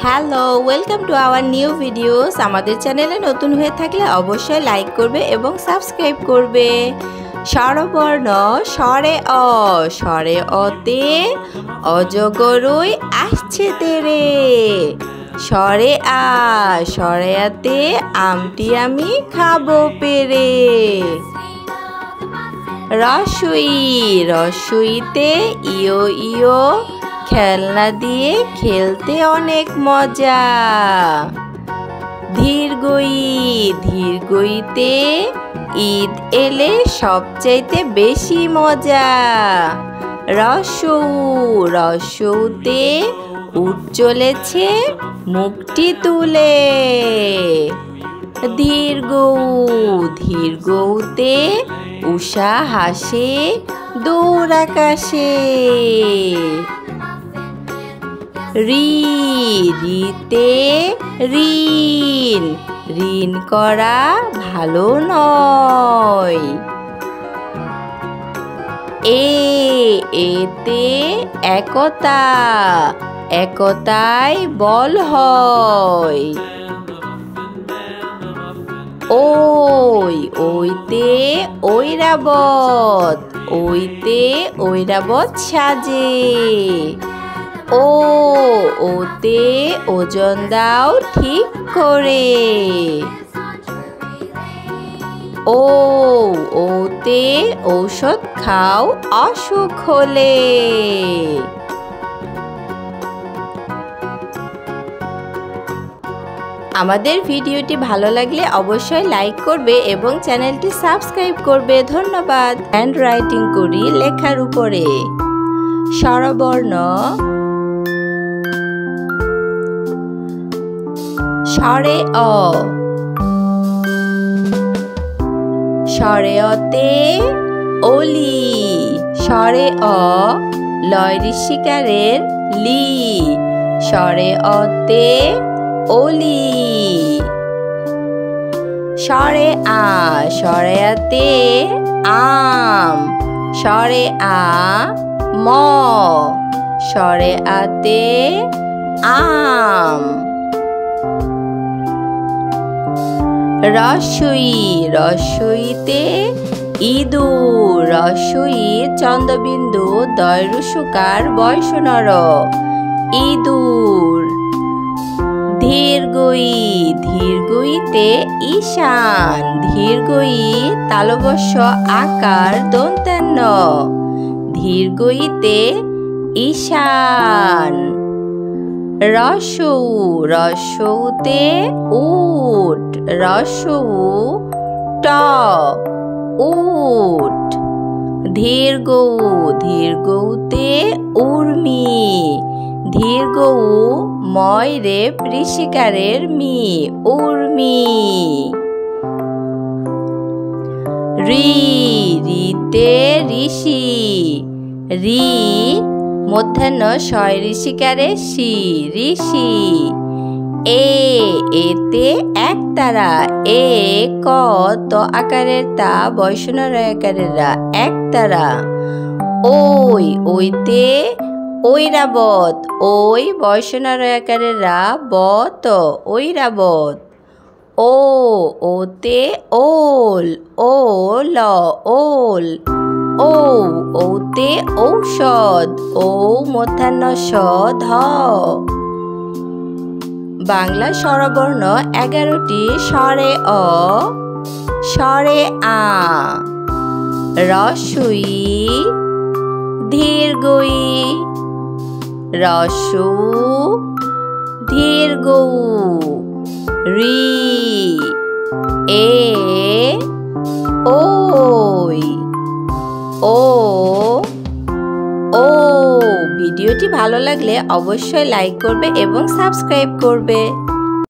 Hello, welcome to our new videos. আমাদের চ্যানেলে নতুন হয়ে থাকলে অবশ্যই লাইক করবে এবং সাবস্ক্রাইব করবে। স্বরবর্ণ স্বরে অ, স্বরে অতে অজগরই আসছে তেরে। স্বরে আ, স্বরে আতে আমটি আমি খাবো পেরে। রসই, রসইতে ইয়ো ইয়ো খেলনা দিয়ে খেলতে অনেক মজা। ধীরগই, ধীরগইতে ঈদ এলে সবচাইতে বেশি মজা। রসৌ, রসৌতে উট চলেছে মুখটি তুলে। ধীরগৌ, ধীরগৌতে উষা হাসে দূর আকাশে। রি, রিতে ঋণ, ঋণ করা ভালো নয়। এতে একতা, একতাই বল হয়। ওই, ওইতে ঐরাবত, ওইতে ঐরাবত সাজে। ওতে ওজন দাও ঠিক করে। ওতে ঔষধ খাও অসুখ হলে। আমাদের ভিডিওটি ভালো লাগলে অবশ্যই লাইক করবে এবং চ্যানেলটি সাবস্ক্রাইব করবে। ধন্যবাদ। হ্যান্ড রাইটিং করি লেখার উপরে। স্বরবর্ণ স্বরে অ, স্বরে অতে অলি। স্বরে অ লয় ঋষিকারের লি। স্বরে অতে অলি। স্বরে আ, স্বরে আতে আম। স্বরে আ ম, স্বরে আতে আম। রসই, রসইতে ইঁদুর। রসই চন্দ্রবিন্দু দয় রুসুকার বয়সনর ইঁদুর। ধীরগই, ধীরগইতে ঈশান। ধীরগই তালবস্য আকার দন্তান্ন। ধীরগইতে ঈশান। রসৌ, রসৌতে উট। রসৌ ট, উট। ধীরগৌ, ধীরগৌতে উর্মি। ধীরগৌ ময় রে ঋষিকারের মি, উর্মি। রি, রিতে ঋষি। রি মধ্যাহ্ন শয় ঋষিকারে শি, ঋষি। এতে একতারা। এ ক ত আকারের তা বৈষ্ণব আকারের রা, একতারা। ওই, ওইতে ঐরাবত। ওই বৈষ্ণব আকারের রা ব ত, ঐরাবত। ওতে ওল। ও ল, ওল। ওতে ঔষধ। ও মধ্যাহ্ন স ধ। বাংলা স্বরবর্ণ 11টি। স্বরে অ, স্বরে আ, রসই, ধীরগই, রসৌ, ধীরগৌ, রি, ওই, ও। ভিডিওটি ভালো লাগলে অবশ্যই লাইক করবে এবং সাবস্ক্রাইব করবে।